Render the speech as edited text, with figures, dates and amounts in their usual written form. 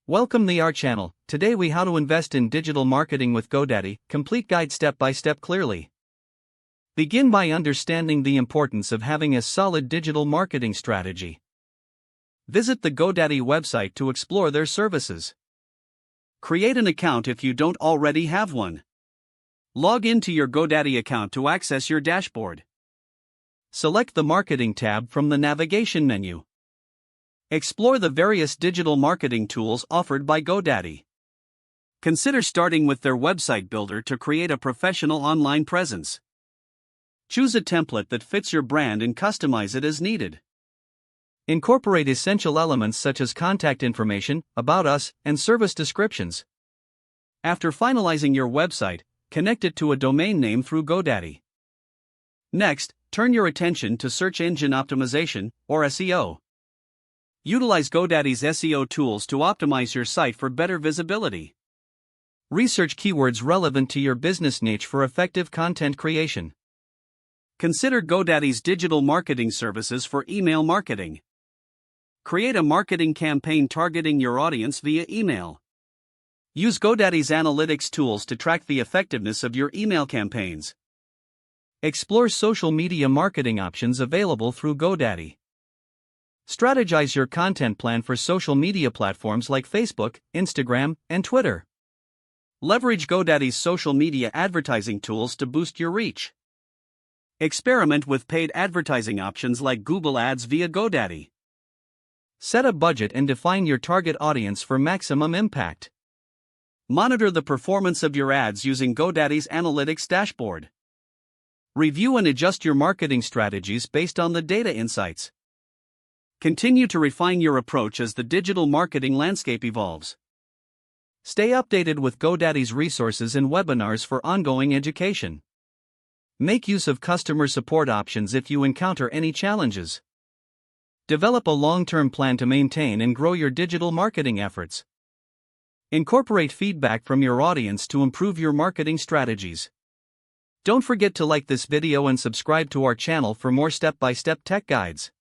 Welcome to our channel. Today we how to invest in digital marketing with GoDaddy, complete guide step by step clearly. Begin by understanding the importance of having a solid digital marketing strategy. Visit the GoDaddy website to explore their services. Create an account if you don't already have one. Log into your GoDaddy account to access your dashboard. Select the Marketing tab from the navigation menu. Explore the various digital marketing tools offered by GoDaddy. Consider starting with their website builder to create a professional online presence. Choose a template that fits your brand and customize it as needed. Incorporate essential elements such as contact information, about us, and service descriptions. After finalizing your website, connect it to a domain name through GoDaddy. Next, turn your attention to search engine optimization, or SEO. Utilize GoDaddy's SEO tools to optimize your site for better visibility. Research keywords relevant to your business niche for effective content creation. Consider GoDaddy's digital marketing services for email marketing. Create a marketing campaign targeting your audience via email. Use GoDaddy's analytics tools to track the effectiveness of your email campaigns. Explore social media marketing options available through GoDaddy. Strategize your content plan for social media platforms like Facebook, Instagram, and Twitter. Leverage GoDaddy's social media advertising tools to boost your reach. Experiment with paid advertising options like Google Ads via GoDaddy. Set a budget and define your target audience for maximum impact. Monitor the performance of your ads using GoDaddy's analytics dashboard. Review and adjust your marketing strategies based on the data insights. Continue to refine your approach as the digital marketing landscape evolves. Stay updated with GoDaddy's resources and webinars for ongoing education. Make use of customer support options if you encounter any challenges. Develop a long-term plan to maintain and grow your digital marketing efforts. Incorporate feedback from your audience to improve your marketing strategies. Don't forget to like this video and subscribe to our channel for more step-by-step tech guides.